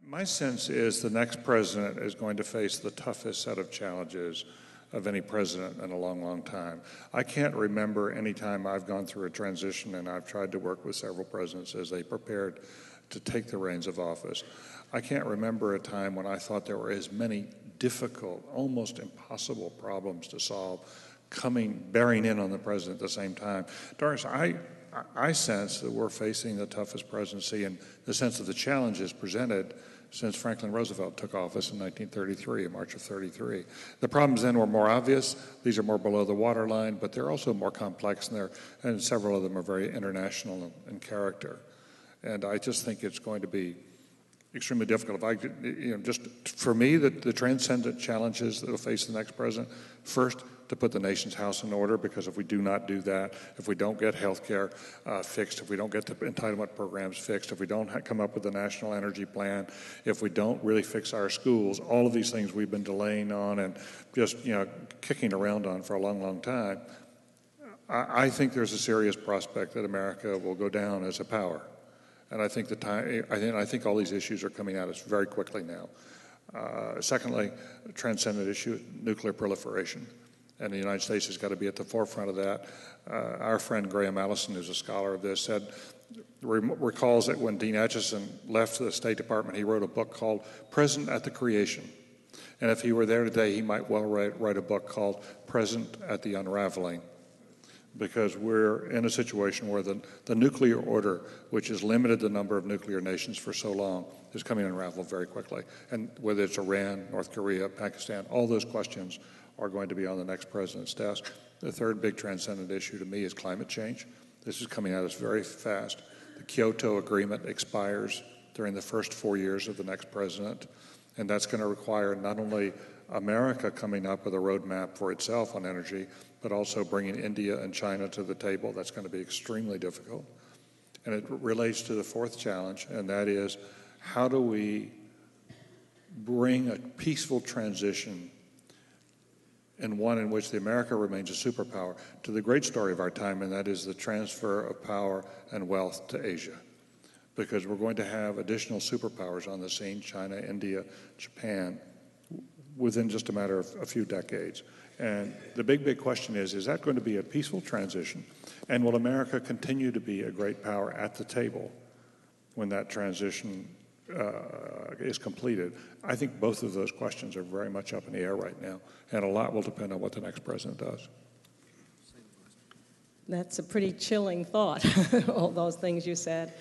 My sense is the next president is going to face the toughest set of challenges of any president in a long, long time. I can't remember any time I've gone through a transition, and I've tried to work with several presidents as they prepared to take the reins of office. I can't remember a time when I thought there were as many difficult, almost impossible problems to solve bearing in on the president at the same time. Doris, I sense that we're facing the toughest presidency in the sense of the challenges presented since Franklin Roosevelt took office in 1933, in March of 33. The problems then were more obvious. These are more below the waterline, but they're also more complex, and several of them are very international in character. And I just think it's going to be extremely difficult. Just for me, the transcendent challenges that will face the next president, first, to put the nation's house in order, because if we do not do that, if we don't get health care fixed, if we don't get the entitlement programs fixed, if we don't come up with a national energy plan, if we don't really fix our schools, all of these things we've been delaying on and just kicking around on for a long, long time, I think there's a serious prospect that America will go down as a power. And I think I think all these issues are coming at us very quickly now. Secondly, a transcendent issue, nuclear proliferation. And the United States has got to be at the forefront of that. Our friend Graham Allison, who's a scholar of this, recalls that when Dean Acheson left the State Department, he wrote a book called Present at the Creation. And if he were there today, he might well write a book called Present at the Unraveling, because we're in a situation where the nuclear order, which has limited the number of nuclear nations for so long, is coming to unravel very quickly. And whether it's Iran, North Korea, Pakistan, all those questions are going to be on the next president's desk. The third big transcendent issue to me is climate change. This is coming at us very fast. The Kyoto Agreement expires during the first 4 years of the next president, and that's going to require not only America coming up with a roadmap for itself on energy, but also bringing India and China to the table. That's going to be extremely difficult. And it relates to the fourth challenge, and that is, how do we bring a peaceful transition, and one in which America remains a superpower, to the great story of our time, and that is the transfer of power and wealth to Asia. Because we're going to have additional superpowers on the scene, China, India, Japan, within just a matter of a few decades. And the big question is that going to be a peaceful transition? And will America continue to be a great power at the table when that transition is completed? I think both of those questions are very much up in the air right now, and a lot will depend on what the next president does. That's a pretty chilling thought, all those things you said.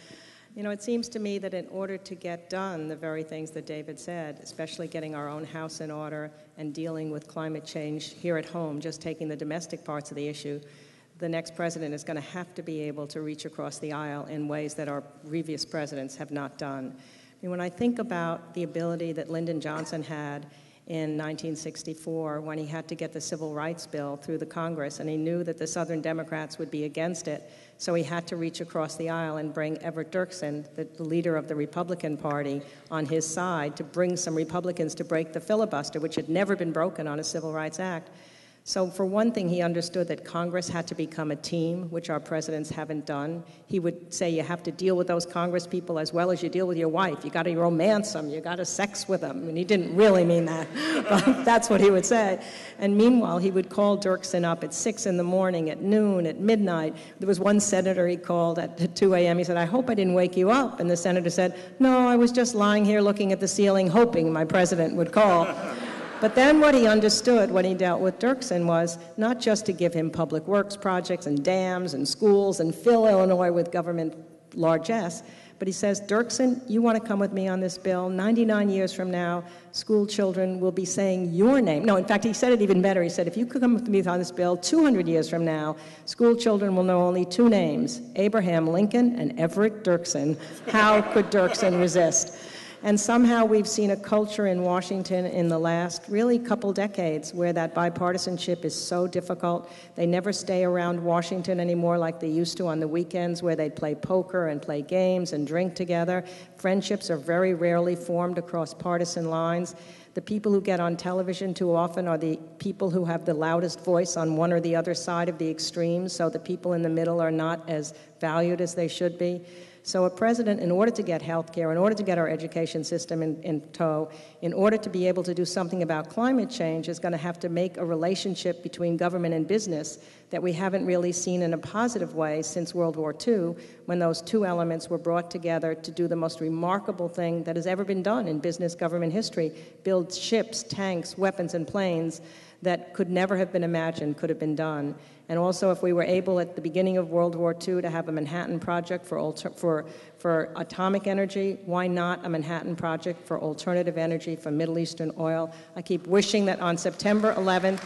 It seems to me that in order to get done the very things that David said, especially getting our own house in order and dealing with climate change here at home, just taking the domestic parts of the issue, the next president is going to have to be able to reach across the aisle in ways that our previous presidents have not done. When I think about the ability that Lyndon Johnson had in 1964 when he had to get the Civil Rights Bill through the Congress, and he knew that the Southern Democrats would be against it, so he had to reach across the aisle and bring Everett Dirksen, the leader of the Republican Party, on his side to bring some Republicans to break the filibuster, which had never been broken on a Civil Rights Act. So for one thing, he understood that Congress had to become a team, which our presidents haven't done. He would say you have to deal with those Congress people as well as you deal with your wife. You got to romance them. You got to sex with them. And he didn't really mean that, but that's what he would say. And meanwhile, he would call Dirksen up at 6 in the morning, at noon, at midnight. There was one senator he called at 2 a.m. He said, "I hope I didn't wake you up." And the senator said, "No, I was just lying here looking at the ceiling, hoping my president would call." But then what he understood when he dealt with Dirksen was not just to give him public works projects and dams and schools and fill Illinois with government largesse, but he says, "Dirksen, you want to come with me on this bill? 99 years from now, school children will be saying your name." No, in fact, he said it even better. He said, "If you could come with me on this bill, 200 years from now, school children will know only two names, Abraham Lincoln and Everett Dirksen." How could Dirksen resist? And somehow we've seen a culture in Washington in the last really couple decades where that bipartisanship is so difficult. They never stay around Washington anymore like they used to on the weekends, where they'd play poker and play games and drink together. Friendships are very rarely formed across partisan lines. The people who get on television too often are the people who have the loudest voice on one or the other side of the extremes, so the people in the middle are not as valued as they should be. So a president, in order to get health care, in order to get our education system in tow, in order to be able to do something about climate change, is going to have to make a relationship between government and business that we haven't really seen in a positive way since World War II, when those two elements were brought together to do the most remarkable thing that has ever been done in business government history: build ships, tanks, weapons, and planes that could never have been imagined could have been done. And also, if we were able at the beginning of World War II to have a Manhattan Project for atomic energy, why not a Manhattan Project for alternative energy, for Middle Eastern oil? I keep wishing that on September 11th,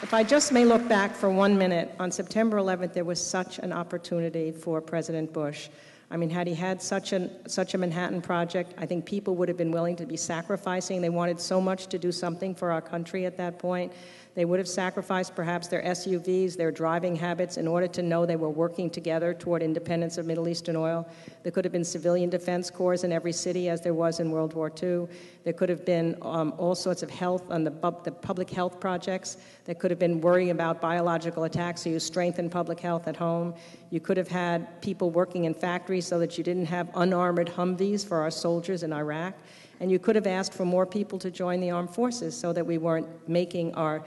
if I just may look back for 1 minute, on September 11th, there was such an opportunity for President Bush. I mean, had he had such a Manhattan Project, I think people would have been willing to be sacrificing. They wanted so much to do something for our country at that point. They would have sacrificed perhaps their SUVs, their driving habits, in order to know they were working together toward independence of Middle Eastern oil. There could have been civilian defense corps in every city, as there was in World War II. There could have been all sorts of health on the public health projects. There could have been worrying about biological attacks, so you strengthen public health at home. You could have had people working in factories so that you didn't have unarmored Humvees for our soldiers in Iraq. And you could have asked for more people to join the armed forces so that we weren't making our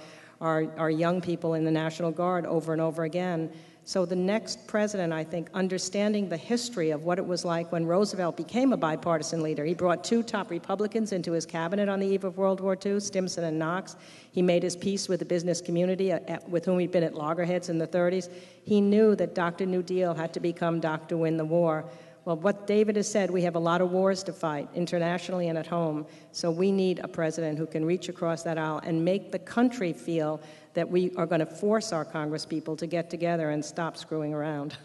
young people in the National Guard over and over again. So the next president, I think, understanding the history of what it was like when Roosevelt became a bipartisan leader. He brought two top Republicans into his cabinet on the eve of World War II, Stimson and Knox. He made his peace with the business community with whom he'd been at loggerheads in the 30s. He knew that Dr. New Deal had to become Dr. Win the War. Well, what David has said, we have a lot of wars to fight, internationally and at home. So we need a president who can reach across that aisle and make the country feel that we are going to force our congresspeople to get together and stop screwing around.